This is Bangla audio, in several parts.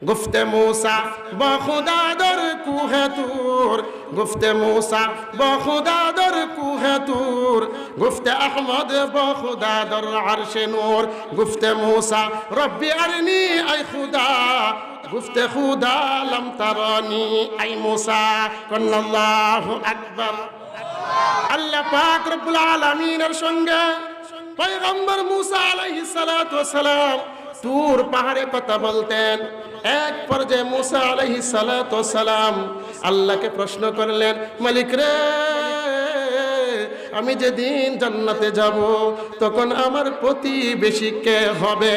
گفته موسی با خدا در کوه طور، گفته موسی با خدا در کوه طور، گفته احمد با خدا در عرش نور، گفته موسی ربی ارنی ای خدا، گفته خدا لم ترانی ای موسی. قل الله আকবার। আল্লাহ পাক রব্বুল আলামিনের সঙ্গে পয়গম্বর মুসা আলাইহিস সালাতু ওয়াস সালাম তুর পাহাড়ে কথা বলতেন। এক পর্যায়ে মুসা আলাইহিস সালাতু ওয়াস সালাম আল্লাহকে প্রশ্ন করলেন, মালিক রে, আমি যেদিন জান্নাতে যাব তখন আমার প্রতিবেশী কে হবে?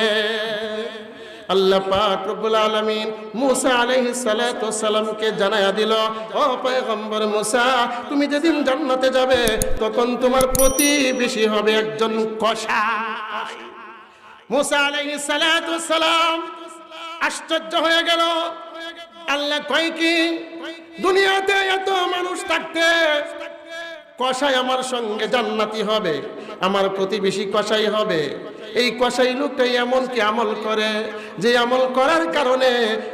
আল্লাহ পাক রব্বুল আলামিন মুসা আলাইহিস সালাতু ওয়াস সালামকে জানায়া দিল, ও পয়গম্বর মুসা, তুমি যেদিন জান্নাতে যাবে তখন তোমার প্রতিবেশী হবে একজন কসাই। মুসা আলাইহিস সালাতু ওয়াস সালাম আশ্চর্য হয়ে গেল। আল্লাহ কয় কি, দুনিয়াতে এত মানুষ থাকতে কসাই আমার সঙ্গে জান্নাতি হবে, আমার প্রতিবেশী কসাই হবে? এই কসাই লোকটাই এমন কি আমল করে যে আমল করার কারণে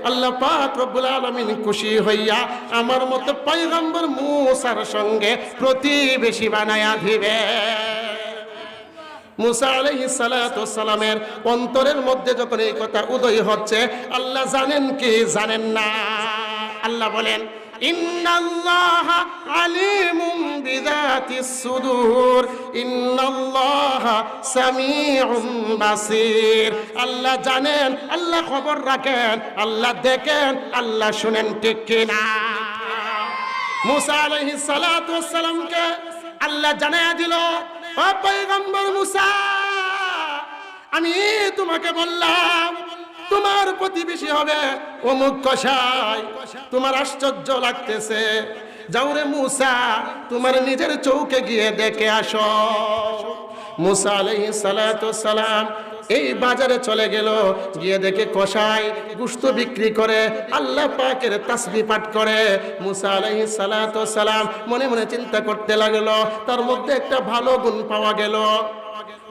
আল্লাহ পাক রব্বুল আলামিন খুশি হইয়া আমার মতো পয়গম্বর মুসার সঙ্গে প্রতিবেশী বানায়া দিবে। মুসা আলাইহিস সালাতু ওয়াস সালামের অন্তরের মধ্যে যখন এই কথা উদয় হচ্ছে, আল্লাহ জানেন কি জানেন না? আল্লাহ বলেন, ইন্নাল্লাহা আলিমুম বিযাতিস সুদূর, ইন্নাল্লাহা সামিউম বাসীর। আল্লাহ জানেন, আল্লাহ খবর রাখেন, আল্লাহ দেখেন, আল্লাহ শুনেন, ঠিক কিনা? মুসা আলাইহিস সালাতু ওয়াস সালামকে আল্লাহ জানায়া দিল, ও পয়গম্বর মুসা, আমি তোমাকে বললাম তোমার প্রতিবেশী হবে অমুক কসাই। তোমার আশ্চর্য লাগতেছে, যাও রে মুসা, তোমার নিজের চৌকে গিয়ে দেখে আসো। মুসা আলাইহিস সালাতু ওয়াস সালাম এই বাজারে চলে গেল, গিয়ে দেখে কসাই গোশত বিক্রি করে, আল্লাহ পাকের তাসবিহ পাঠ করে। মুসা আলাইহিস সালাতু ওয়াস সালাম মনে মনে চিন্তা করতে লাগলো, তার মধ্যে একটা ভালো গুণ পাওয়া গেল।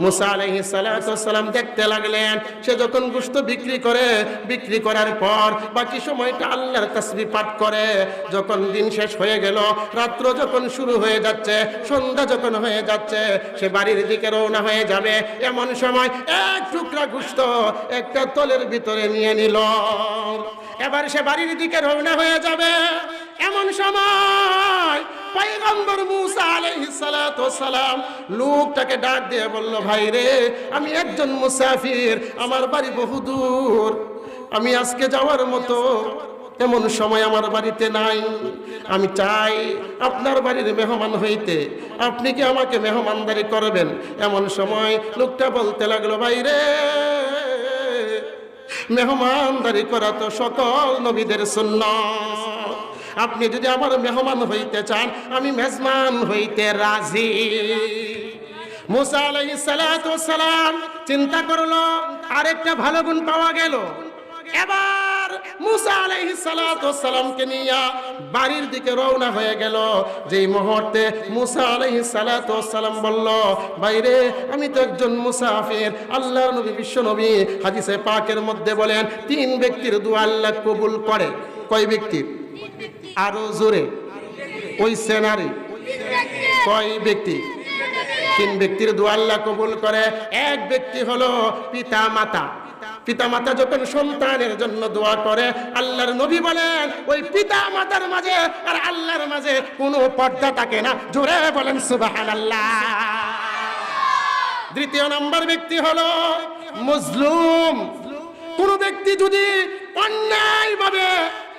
মুসা আলাইহিস সালাতু ওয়াস সালাম দেখতে লাগলেন, সে যখন গোশত বিক্রি করে, বিক্রি করার পর বাকি সময়টা আল্লাহর তাসবিহ পাঠ করে। যখন দিন শেষ হয়ে গেল, রাত্র যখন শুরু হয়ে যাচ্ছে, সন্ধ্যা যখন হয়ে যাচ্ছে, সে বাড়ির দিকে রওনা হয়ে যাবে। এমন সময় এক টুকরা গোশত একটা তলের ভিতরে নিয়ে নিল। এবার সে বাড়ির দিকে রওনা হয়ে যাবে। এমন সময় পয়গম্বর মুসা আলাইহিস সালাতু ওয়াস সালাম লোকটাকে ডাক দিয়ে বলল, ভাই রে, আমি একজন মুসাফির, আমার বাড়ি বহুদূর, আমি আজকে যাওয়ার মতো এমন সময় আমার বাড়িতে নাই। আমি চাই আপনার বাড়ির মেহমান হইতে, আপনি কি আমাকে মেহমানদারি করবেন? এমন সময় লোকটা বলতে লাগলো, ভাই রে, মেহমানদারি করা তো সকল নবীদের সুন্নাত। আপনি যদি আমার মেহমান হইতে চান, আমি মেজবান হইতে রাজি। মুসা আলাইহিস সালাতু ওয়াস সালাম চিন্তা করলো, আরেকটা ভালো গুণ পাওয়া গেল। এবার মুসা আলাইহিস সালাতু ওয়াস সালামকে নিয়ে বাড়ির দিকে রওনা হয়ে গেল। যেই মুহূর্তে মুসা আলাইহিস সালাতু ওয়াস সালাম বলল, বাইরে, আমি তো একজন মুসাফির। আল্লাহর নবী, বিশ্ব নবী হাদিসে পাকের মধ্যে বলেন, 3 ব্যক্তির দোয়া আল্লাহ কবুল করে। কয় ব্যক্তির? আরো জোরে, ওই সেনারি কয় ব্যক্তি? 3 ব্যক্তির দোয়া আল্লাহ কবুল করে। এক ব্যক্তি হলো পিতা মাতা। পিতা মাতা যখন সন্তানের জন্য দোয়া করে, আল্লাহর নবী বলেন, ওই পিতা মাতার মাঝে আর আল্লাহর মাঝে কোনো পর্দা থাকে না। জোরে বলেন সুবহানাল্লাহ। দ্বিতীয় নম্বর ব্যক্তি হলো মজলুম। কোন ব্যক্তি যদি অন্যায়ভাবে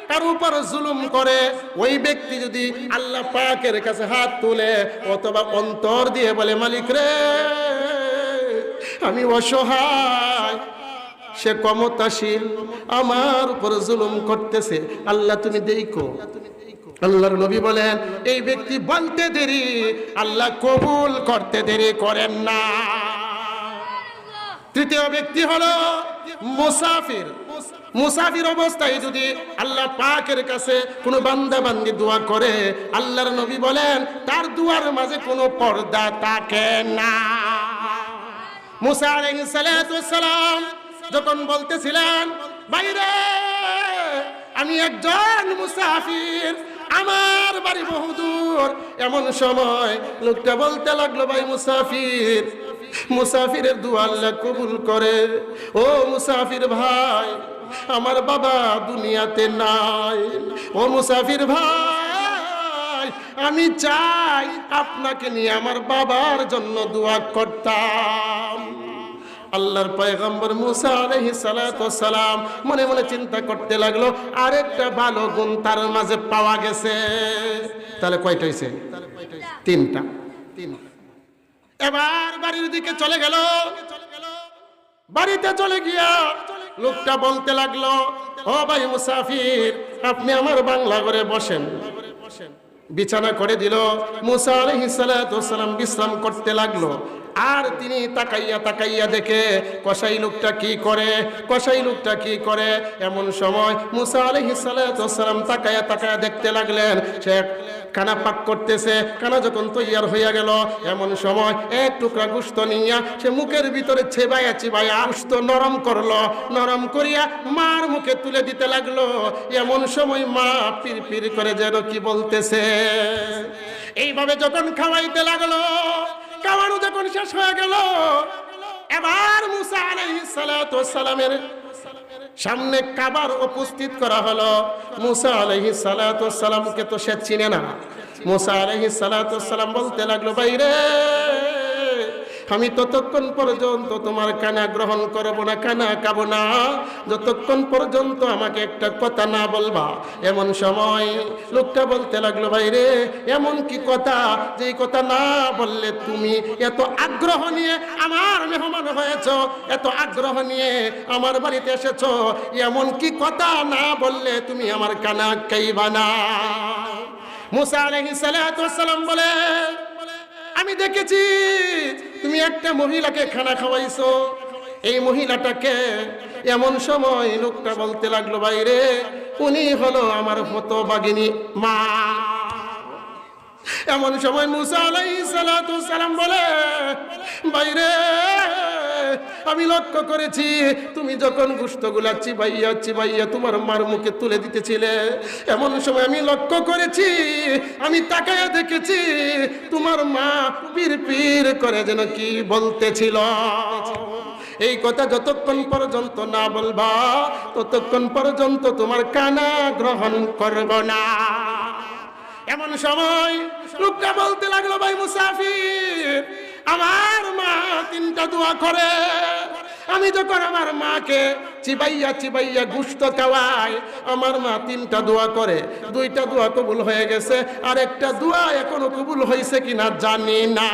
কার উপর জুলুম করে, ওই ব্যক্তি যদি আল্লাহ পাকের কাছে হাত তুলে অথবা অন্তর দিয়ে বলে, মালিক রে, আমি অসহায়, সে ক্ষমতাশীল, আমার উপর জুলুম করতেছে, আল্লাহ তুমি দেখো। আল্লাহর নবী বলেন, এই ব্যক্তি বলতে দেরি, আল্লাহ কবুল করতে দেরি করেন না। তৃতীয় ব্যক্তি হলো মুসাফির। মুসাফির অবস্থায় যদি আল্লাহ পাকের কাছে কোনো বান্দা বান্দি দোয়া করে, আল্লাহর নবী বলেন, তার দুয়ার মাঝে কোনো পর্দা থাকে না। মুসা আলাইহিস সালাতু ওয়াস সালাম যখন বলতেছিলেন, বাইরে আমি একজন মুসাফির, আমার বাড়ি বহুদূর। এমন সময় লোকটা বলতে লাগলো, ভাই মুসাফির, মুসাফিরের দোয়া আল্লাহ কবুল করে। ও মুসাফির ভাই, আমার বাবা দুনিয়াতে নাই। ও মুসাফির ভাই, আমি চাই আপনাকে নিয়ে আমার বাবার জন্য দোয়া করতাম। আল্লাহর পয়গম্বর মুসা আলাইহিস সালাতু ওয়াস সালাম মনে মনে চিন্তা করতে লাগলো, আরেকটা ভালো গুণ তার মাঝে পাওয়া গেছে। তাহলে কয়টা হইছে? তিনটা। এবার বাড়ির দিকে চলে গেল। বাড়িতে চলে গিয়া লোকটা বলতে লাগলো, ও ভাই মুসাফির, আপনি আমার বাংলা ঘরে বসেন। বিছানা করে দিল। মুসা আলাইহিস সালাতু ওয়াস সালাম বিশ্রাম করতে লাগলো। আর তিনি তাকাইয়া তাকাইয়া দেখে কসাই লোকটা কি করে, কসাই লোকটা কি করে। এমন সময় মুসা আলাইহিস সালাতু ওয়াস সালাম তাকাইয়া তাকাইয়া দেখতে লাগলেন, সে কানা পাক করতেছে। কানা যখন তৈয়ার হইয়া গেল, এমন সময় এক টুকরা গোশত নিয়া সে মুখের ভিতরে চেবাইয়া চিবাইয়া গোশত নরম করলো। নরম করিয়া মার মুখে তুলে দিতে লাগলো। এমন সময় মা পির পির করে যেন কি বলতেছে। এইভাবে যখন খাওয়াইতে লাগলো, খাওয়ানো যখন শেষ হয়ে গেল, এবার মুসা আলাইহিস সালাতু ওয়াস সালামের সামনে খাবার উপস্থিত করা হলো। মুসা আলাইহিস সালাতু ওয়াস সালামকে তো সে চিনে না। মুসা আলাইহিস সালাতু ওয়াস সালাম বলতে লাগলো, ভাই রে, আমি ততক্ষণ পর্যন্ত তোমার কানা গ্রহণ করব না, কানা খাবো না, যতক্ষণ পর্যন্ত আমাকে একটা কথা না বলবা। এমন সময় লোকটা বলতে লাগলো, ভাই রে, এমন কি কথা যে কথা না বললে তুমি এত আগ্রহ নিয়ে আমার মেহমান হয়েছো, এত আগ্রহ নিয়ে আমার বাড়িতে এসেছো, এমন কি কথা না বললে তুমি আমার কানা খাইবা না? মুসা আলাইহিস সালাতু ওয়াস সালাম বলে, আমি দেখেছি তুমি একটা মহিলাকে খানা খাওয়াইছো। এই মহিলাটাকে। এমন সময় লোকটা বলতে লাগলো, বাইরে, উনি হলো আমার হতভাগিনী মা। এমন সময় মুসা আলাইহিস সালাতু ওয়াস সালাম বলে, বাইরে, আমি লক্ষ্য করেছি তুমি যখন গোশতগুলা চিবাইয়া চিবাইয়া তোমার মার মুখে তুলে দিতেছিলে, এমন সময় আমি লক্ষ্য করেছি, আমি তাকায়া দেখেছি তোমার মা পির পির করে যেন কি বলতেছিল। এই কথা যতক্ষণ পর্যন্ত না বলবা ততক্ষণ পর্যন্ত তোমার কানা গ্রহণ করব না। এমন সময় লোকটা বলতে লাগলো, ভাই মুসাফির, আমার মা তিনটা দোয়া করে। আমি যখন আমার মাকে চিবাইয়া চিবাইয়া গোশত খাওয়াই, আমার মা তিনটা দোয়া করে। দুইটা দোয়া কবুল হয়ে গেছে, আর একটা দোয়া এখনো কবুল হয়েছে কিনা জানি না।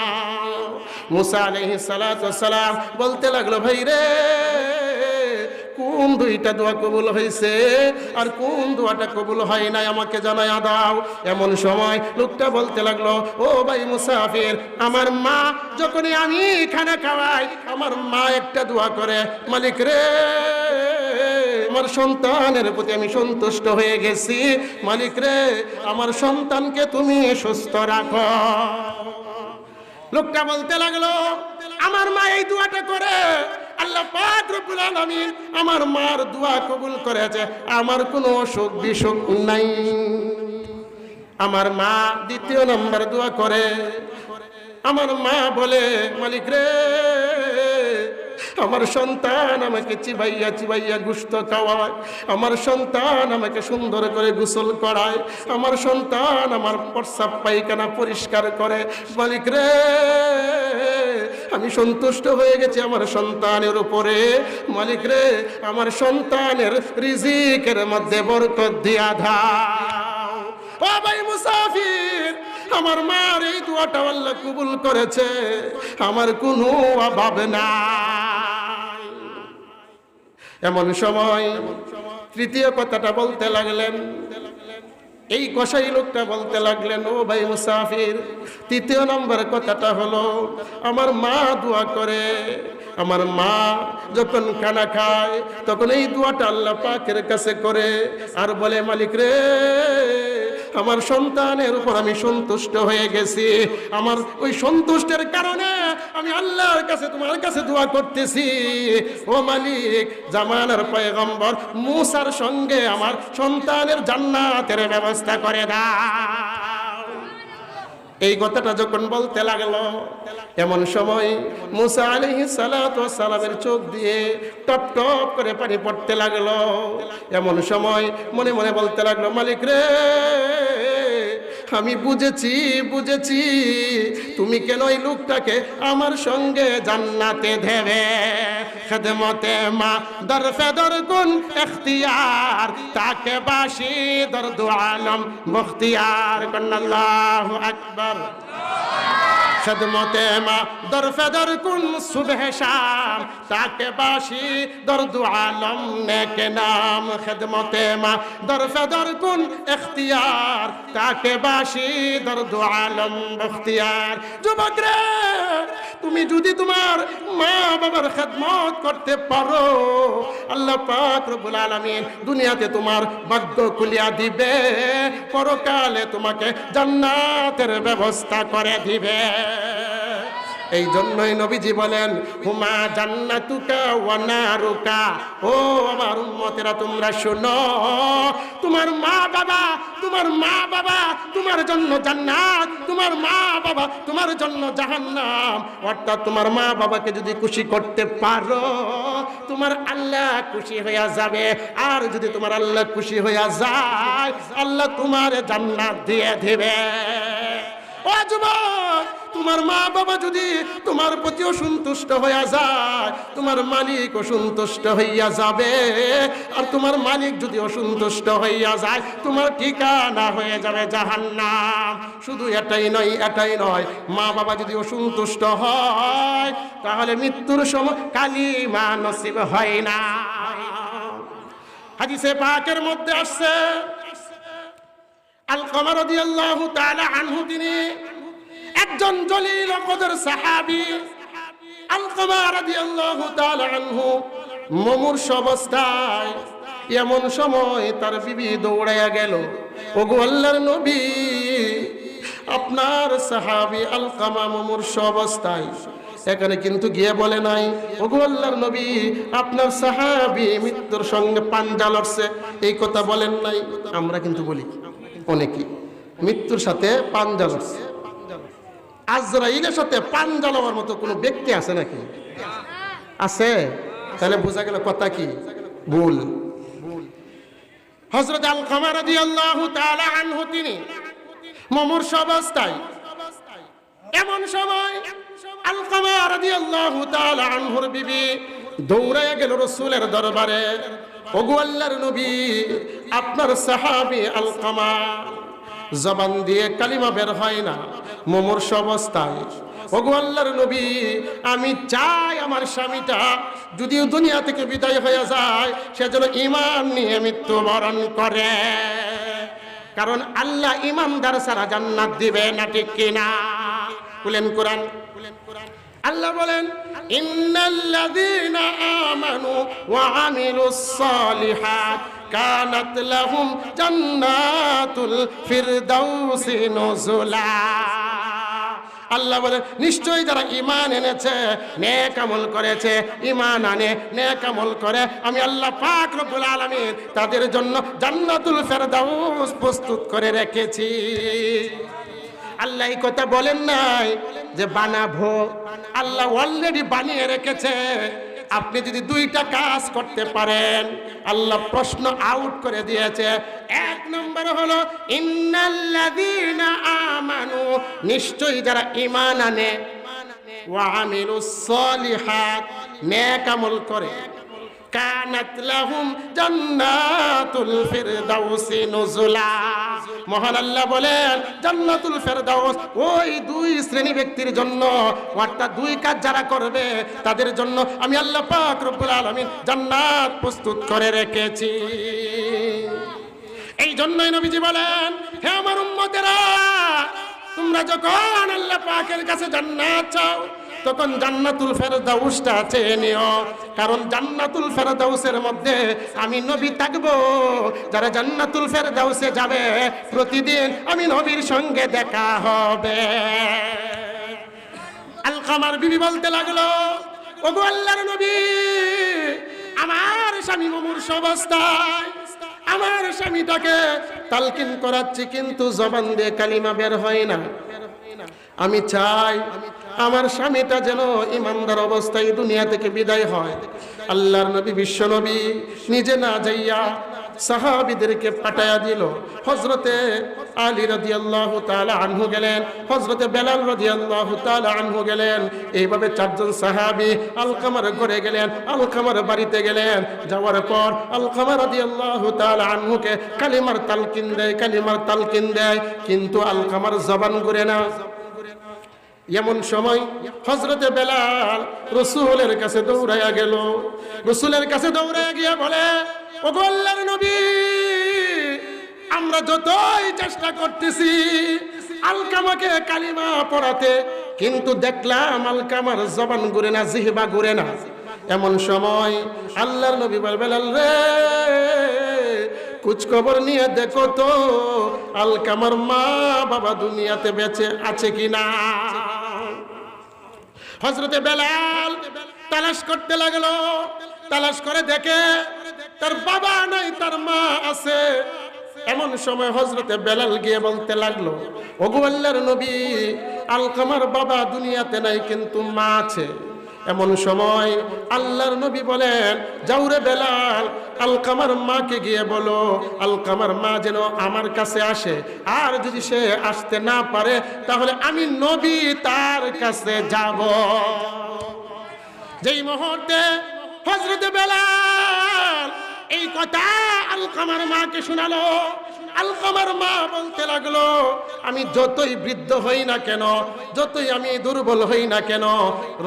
মুসা আলাইহিস সালাতু ওয়াস সালাম বলতে লাগলো, ভাই রে, কোন দুইটা দোয়া কবুল হয়েছে আর কোন দোয়াটা কবুল হয় নাই আমাকে জানায়া দাও। এমন সময় লোকটা বলতে লাগলো, ও ভাই মুসাফির, আমার মা যখনই আমি খানা খাওয়াই, আমার মা একটা দোয়া করে, মালিক রে, আমার সন্তানের প্রতি আমি সন্তুষ্ট হয়ে গেছি, মালিক রে, আমার সন্তানকে তুমি সুস্থ রাখো। লোকটা বলতে লাগলো, আমার মা এই দোয়াটা করে, আল্লাহ পাক রব্বুল আলামিন আমার মার দোয়া কবুল করেছে, আমার কোনো অসুখ বিসুখ নাই। আমার মা দ্বিতীয় নম্বর দোয়া করে, আমার মা বলে, মালিক রে, আমার সন্তান আমাকে চিবাইয়া চিবাইয়া গোশত খাওয়ায়, আমার সন্তান আমাকে সুন্দর করে গোসল করায়, আমার সন্তান আমার প্রস্রাব পায়খানা পরিষ্কার করে, মালিক রে, আমি সন্তুষ্ট হয়ে গেছি আমার সন্তানের উপরে, মালিক রে, আমার সন্তানের রিজিকের মধ্যে বরকত দিয়া দাও। ও ভাই মুসাফির, আমার মার এই দোয়াটা আল্লাহ কবুল করেছে, আমার কোনো অভাব নাই। এমন সময় তৃতীয় কথাটা বলতে লাগলেন, এই কসাই লোকটা বলতে লাগলেন, ও ভাই মুসাফির, তৃতীয় নম্বর কথাটা হলো, আমার মা দোয়া করে, আমার মা যখন খানা খায় তখন এই দোয়াটা আল্লাহ পাকের কাছে করে আর বলে, মালিক রে, আমার সন্তানের উপর আমি সন্তুষ্ট হয়ে গেছি, আমার ওই সন্তুষ্টের কারণে আমি আল্লাহর কাছে তোমার কাছে দোয়া করতেছি, ও মালিক জামানার পয়গম্বর মুসার সঙ্গে আমার সন্তানের জান্নাতের ব্যবস্থা করে দাও। এই কথাটা যখন বলতে লাগলো, এমন সময় মুসা আলাইহিস সালাতু ওয়াস সালামের চোখ দিয়ে টপ টপ করে পানি পড়তে লাগলো। এমন সময় মনে মনে বলতে লাগলো, মালিক রে, আমি বুঝেছি তুমি কেন এই লোকটাকে আমার সঙ্গে জান্নাতে দেবে। খেদমতে মা দরফে দরগুন ইখতিয়ার, তাকে বাসি দরদু আলম মুখতিয়ার। আল্লাহু আকবার। খেদমতে মা দরফে দরগুন সুবহ শাম, তাকে বাসি দরদু আলম নেকে নাম। খেদমতে মা দরফে দরগুন ইখতিয়ার, তাকে বাসি দরদু আলম মুখতিয়ার। যুবক রে, তুমি যদি তোমার মা বাবার খেদমত করতে পারো, আল্লাহ পাক রব্বুল আলামিন দুনিয়াতে তোমার ভাগ্য খুলিয়া দিবে, পরকালে তোমাকে জান্নাতের ব্যবস্থা করে দিবে। এই জন্যই নবীজি বলেন, হুমা জান্নাতুকা ওয়া নারুকা। ও আমার উম্মতেরা, তোমরা শোনো, তোমার মা বাবা তোমার জন্য জান্নাত, তোমার মা বাবা তোমার জন্য জাহান্নাম। অর্থাৎ তোমার মা বাবাকে যদি খুশি করতে পারো, তোমার আল্লাহ খুশি হইয়া যাবে। আর যদি তোমার আল্লাহ খুশি হইয়া যায়, আল্লাহ তোমার জান্নাত দিয়ে দিবে। ও যুবক, তোমার মা বাবা যদি তোমার প্রতি অসন্তুষ্ট হইয়া যায়, তোমার মালিক অসন্তুষ্ট হইয়া যাবে। আর তোমার মালিক যদি অসন্তুষ্ট হইয়া যায়, তোমার ঠিকানা হয়ে যাবে জাহান্নাম। শুধু এটাই নয়, মা বাবা যদি অসন্তুষ্ট হয়, তাহলে মৃত্যুর সময় কালিমা নসিব হয় না। হাদিসে পাকের মধ্যে আসছে, আলকামা রাদিয়াল্লাহু তাআলা আনহু, তিনি একজন জলিল কদর সাহাবী। আলকামা রাদিয়াল্লাহু তাআলা আনহু মুমূর্ষ অবস্থায়, এমন সময় তার বিবি দৌড়াইয়া গেল, ওগো আল্লাহর নবী, আপনার সাহাবী আলকামা মুমূর্ষ অবস্থায়। এখানে কিন্তু গিয়ে বলে নাই, ওগো আল্লাহর নবী, আপনার সাহাবী মৃত্যুর সঙ্গে পাঞ্জা লড়ছে, এই কথা বলেন নাই। আমরা কিন্তু বলি অনেকে মৃত্যুর সাথে পাঞ্জা লড়ছে। আজরাইলের সাথে পাঞ্জা লওয়ার মতো কোনো ব্যক্তি আছে নাকি? আছে? তাহলে বোঝা গেল কথা কি ভুল। হযরত আলকামা রাদিয়াল্লাহু তাআলা আনহু, তিনি মুমূর্ষ অবস্থায়, এমন সময় আলকামা রাদিয়াল্লাহু তাআলা আনহুর বিবি দৌড়াইয়া গেল রাসূলের দরবারে, ওগো আল্লাহর নবী, আপনার সাহাবী আলকামা জবান দিয়ে কালিমা বের হয় না, মুমূর্ষ অবস্থায়। ওগো আল্লাহর নবী, আমি চাই আমার স্বামীটা যদি দুনিয়া থেকে বিদায় হয়ে যায়, সে যেন ঈমান নিয়ে মৃত্যুবরণ করে, কারণ আল্লাহ ঈমানদার ছাড়া জান্নাত দিবে না, ঠিক কিনা? বলেন কোরআন। আল্লাহ বলেন, ইন্নাল্লাযীনা আমানু ওয়া আমিলুস সালিহাত কানাত লাহুম জান্নাতুল ফিরদাউসি নুজুলা। আল্লাহ বলেন, নিশ্চয়ই যারা ঈমান এনেছে, নেক আমল করেছে, ঈমান আনে নেক আমল করে, আমি আল্লাহ পাক রব্বুল আলামিন তাদের জন্য জান্নাতুল ফিরদাউস প্রস্তুত করে রেখেছি। আল্লাহ এই কথা বলেন নাই যে বানাবো, আল্লাহ অলরেডি বানিয়ে রেখেছে। আপনি যদি দুইটা কাজ করতে পারেন, আল্লাহ প্রশ্ন আউট করে দিয়েছে। এক নম্বর হলো ইন্নাল্লাযীনা আমানু, নিশ্চয়ই যারা ঈমান আনে, ওয়া আমিলুস সালিহাত, নেক আমল করে, কানাত লাহুম জান্নাতুল ফিরদাউসি নুজুলা। মহান আল্লাহ বলেন, জান্নাতুল ফেরদাউস ওই দুই শ্রেণী ব্যক্তির জন্য, অর্থাৎ দুই কাজ যারা করবে তাদের জন্য আমি আল্লাহ পাক রব্বুল আলামিন জান্নাত প্রস্তুত করে রেখেছি। এই জন্যই নবীজি বলেন, হে আমার উম্মতেরা, তোমরা যখন আল্লাহ পাকের কাছে জান্নাত চাও, তখন জান্নাতুল ফেরদাউসটা চেয়ে নিও। কারণ জান্নাতুল ফেরদাউসের মধ্যে আমি নবী থাকবো। যারা জান্নাতুল ফেরদাউসে যাবে প্রতিদিন আমি নবীর সঙ্গে দেখা হবে। আলকামার বিবি বলতে লাগলো, ওগো আল্লাহর নবী, আমার স্বামী মুমূর্ষু অবস্থায় আমার স্বামীটাকে তালকিন করাচ্ছি, কিন্তু জবান দিয়ে কালিমা বের হয় না। আমি চাই আমার স্বামীটা যেন ইমানদার অবস্থায় দুনিয়া থেকে বিদায় হয়। আল্লাহর নবী বিশ্ব নবী নিজে না যাইয়া সাহাবীদেরকে পাঠায়া দিল। হযরতে আলী রাদিয়াল্লাহু তাআলা আনহু গেলেন, হযরতে বেলাল রাদিয়াল্লাহু তাআলা আনহু গেলেন। এইভাবে চারজন সাহাবী আলকামার ঘরে গেলেন, আলকামার বাড়িতে গেলেন। যাওয়ার পর আলকামা রাদিয়াল্লাহু তাআলা আনহুকে কালিমার তালকিন দেয়, কালিমার তালকিন দেয়, কিন্তু আলকামার জবান ঘুরে না। এমন সময় হযরতে বেলাল রাসূলের কাছে দৌড়াইয়া গেল। রাসূলের কাছে দৌড়াইয়া গিয়ে বলে, ওগো আল্লাহর নবী, আমরা যতই চেষ্টা করতেছি আলকামাকে কালিমা পড়াতে, কিন্তু দেখলাম আলকামার জবান ঘুরে না, জিহবা ঘুরে না। এমন সময় আল্লাহর নবী বলে, বেলাল রে, কুছ খবর নিয়ে দেখো তো আলকামার মা বাবা দুনিয়াতে বেঁচে আছে কিনা। হযরতে বেলাল তালাশ করতে লাগলো, তালাশ করে দেখে তার বাবা নাই, তার মা আছে। এমন সময় হযরতে বেলাল গিয়ে বলতে লাগলো, ওগো আল্লাহর নবী, আলকামার বাবা দুনিয়াতে নাই, কিন্তু মা আছে। এমন সময় আল্লাহর নবী বলেন, যাও রে বেলাল, আলকামার মাকে গিয়ে বলো আলকামার মা যেন আমার কাছে আসে, আর যদি সে আসতে না পারে তাহলে আমি নবী তার কাছে যাব। যেই মুহূর্তে হযরতে বেলাল এই কথা আলকামার মাকে শোনালো, আলকামার মা বলতে লাগলো, আমি যতই বৃদ্ধ হই না কেন, যতই আমি দুর্বল হই না কেন,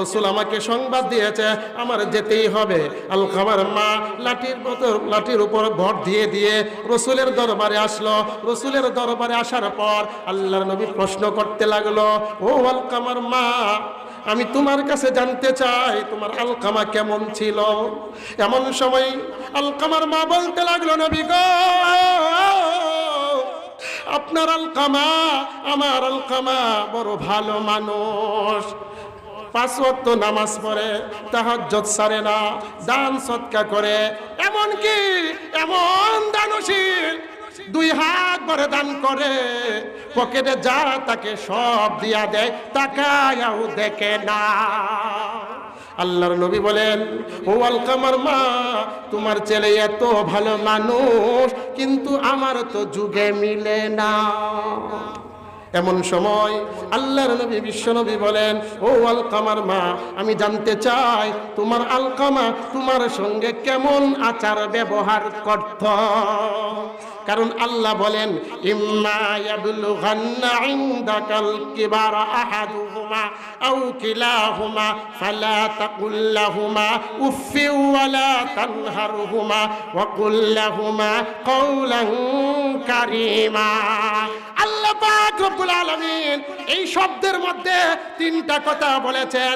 রাসূল আমাকে সংবাদ দিয়েছে আমার যেতেই হবে। আলকামার মা লাঠির উপর ভর দিয়ে দিয়ে রাসূলের দরবারে আসলো। রাসূলের দরবারে আসার পর আল্লাহর নবী প্রশ্ন করতে লাগলো, ও আলকামার মা, আমি তোমার কাছে জানতে চাই তোমার আলকামা কেমন ছিল। এমন সময় আলকামার মা বলতে লাগলো, নবী গো, আপনার আলকামা আমার আলকামা বড় ভালো মানুষ, 5 ওয়াক্ত নামাজ পড়ে, তাহাজ্জুদ ছাড়ে না, দান সদকা করে, এমনকি এমন দানশীল, 2 হাত ভরে দান করে, পকেটে যা তাকে সব দিয়া দেয়, তাকায়াও দেখে না। আল্লাহর নবী বলেন, ও আলকামার মা, তোমার ছেলে এত ভালো মানুষ, কিন্তু আমার তো যুগে মিলে না। এমন সময় আল্লাহর নবী বিশ্ব নবী বলেন, ও আলকামার মা, আমি জানতে চাই তোমার আলকামা তোমার সঙ্গে কেমন আচার ব্যবহার করত। কারণ আল্লাহ বলেন, ইম্মা ইয়াবলুগান্না ইনদাকাল কিবারা আহাদুহুমা আও কিলাহুমা ফালা তাকুল লাহুমা উফফিন ওয়ালা তানহারহুমা ওয়া কুল লাহুমা কওলান কারীমা। আল্লাহ পাক রব্বুল আলামিন এই শব্দের মধ্যে 3টা কথা বলেছেন।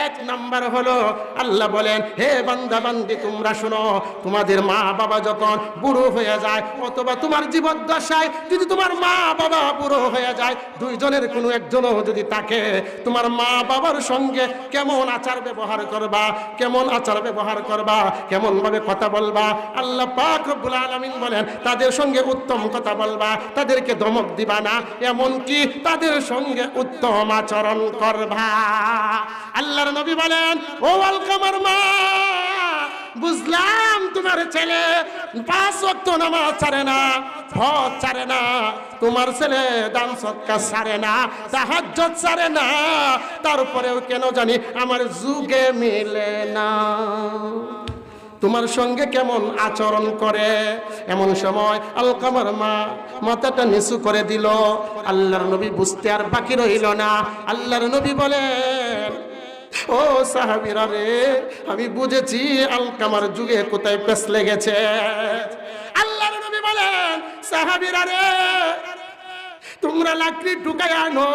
1 নাম্বার হলো আল্লাহ বলেন, হে বান্দা বান্দি, তোমরা শোনো, তোমাদের মা বাবা যখন বুড়ো হয়ে যায়, অথবা তোমার জীবদ্দশায় যদি তোমার মা বাবা বুড়ো হয়ে যায়, 2 জনের কোনো একজনও যদি থাকে, তোমার মা বাবার সঙ্গে কেমন আচার ব্যবহার করবা, কেমন আচার ব্যবহার করবা, কেমন ভাবে কথা বলবা। আল্লাহ পাক রব্বুল আলামিন বলেন, তাদের সঙ্গে উত্তম কথা বলবা, তাদেরকে ধমক দিবা না, এমনকি তাদের সঙ্গে উত্তম আচরণ করবা। আল্লাহর নবী বলেন, ও আলকামার মা, বুঝলাম তোমার ছেলে 5 ওয়াক্ত নামাজ ছাড়ে না, হজ ছাড়ে না, তোমার ছেলে দান সদকা ছাড়ে না, তাহাজ্জুদ ছাড়ে না, তারপরেও কেন জানি আমার যুগে মিলে না, তোমার সঙ্গে কেমন আচরণ করে। এমন সময় আলকামার মা মাথাটা নিচু করে দিল। আল্লাহর নবী বুঝতে আর বাকি রইল না। আল্লাহর নবী বলেন, ও সাহাবীরা রে, আমি বুঝেছি আলকামার যুগে কোথায় পেছ লেগেছে। আল্লাহর নবী বলেন, সাহাবীরা রে, তোমরা লাকড়ি ঢুকায় আনো,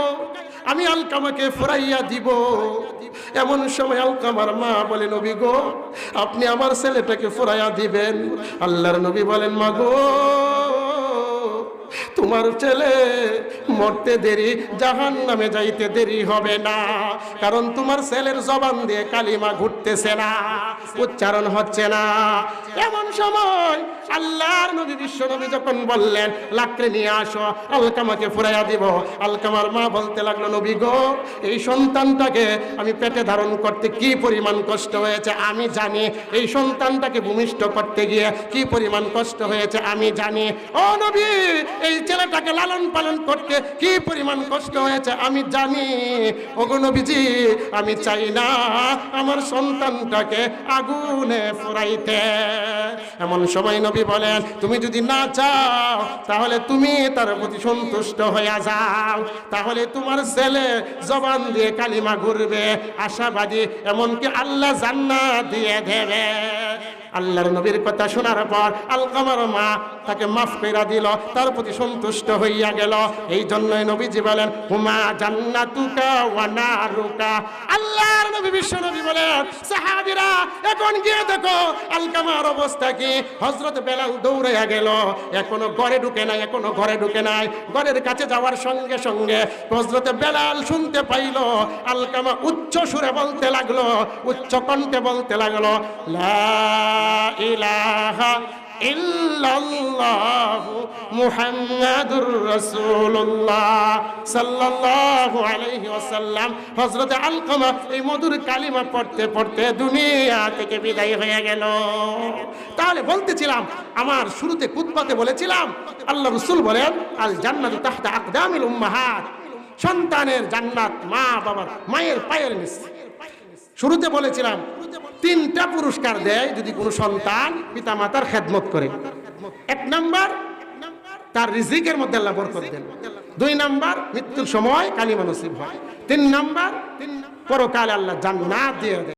আমি আলকামাকে ফুরাইয়া দিব। এমন সময় আলকামার মা বলে, নবী গো, আপনি আমার ছেলেটাকে ফুরাইয়া দিবেন। আল্লাহর নবী বলেন, মা গো, তোমার ছেলে মরতে দেরি, জাহান্নামে যাইতে দেরি হবে না, কারণ তোমার ছেলের জবান দিয়ে কালিমা ঘুরতেছে না, উচ্চারণ হচ্ছে না। এমন সময় আল্লাহর নবী বিশ্ব নবী যখন বললেন, লাকড়ি নিয়ে আসো, আলকামাকে ফুরাইয়া দিব। আলকামার মা বলতে লাগলো, নবী গো, এই সন্তানটাকে আমি পেটে ধারণ করতে কি পরিমাণ কষ্ট হয়েছে আমি জানি, এই সন্তানটাকে ভূমিষ্ঠ করতে গিয়ে কি পরিমাণ কষ্ট হয়েছে আমি জানি। ও নবী, এই ছেলেটাকে লালন পালন করতে কি পরিমাণ কষ্ট হয়েছে আমি জানি। ওগো নবীজি, আমি চাই না আমার সন্তানটাকে আগুনে ফুরাইতে। এমন সময় নবী বলেন, তুমি যদি না চাও তাহলে তুমি তার প্রতি সন্তুষ্ট হয়ে যাও, তাহলে তোমার ছেলে জবান দিয়ে কালিমা ঘুরবে, আশাবাদী, এমনকি আল্লাহ জান্নাত দিয়ে দেবে। আল্লাহর নবীর কথা শোনার পর আলকামার মা তাকে মাফ করে দিল, তার প্রতি সন্তুষ্ট হইয়া গেল। এই জন্যই নবীজি বলেন, হুমা জান্নাতুকা ওয়া নারুকা। আল্লাহর নবী বিশ্ব নবী বলেন, সাহাবীরা এখন গিয়ে দেখো আলকামার অবস্থা কি। হযরত বেলাল দৌড়াইয়া গেল, এখনো ঘরে ঢুকে নাই, এখনো ঘরে ঢুকে নাই। ঘরের কাছে যাওয়ার সঙ্গে সঙ্গে হযরত বেলাল শুনতে পাইল আলকামা উচ্চ সুরে বলতে লাগলো, উচ্চ কণ্ঠে বলতে লাগলো, লা ইলাহা ইল্লাল্লাহু মুহাম্মাদুর রাসূলুল্লাহ সাল্লাল্লাহু আলাইহি ওয়াসাল্লাম। হযরত আলকামা এই মধুর কালিমা পড়তে পড়তে দুনিয়া থেকে বিদায় হয়ে গেল। তাহলে বলতেছিলাম, আমার শুরুতে খুতবাতে বলেছিলাম, আল্লাহ রাসূল বলেন, আল জান্নাতু তাহতা আকদামিল উম্মাহাত, সন্তানের জান্নাত মা বাবার, মায়ের পায়ের নিচে। শুরুতে বলেছিলাম, 3টা পুরস্কার দেয় যদি কোনো সন্তান পিতা মাতার খেদমত করে। 1 নাম্বার, তার রিজিকের মধ্যে আল্লাহ বরকত দেন। 2 নাম্বার, মৃত্যুর সময় কালিমা নসিব হয়। 3 নাম্বার, পরকালে আল্লাহ জান্নাত দিয়ে দেয়।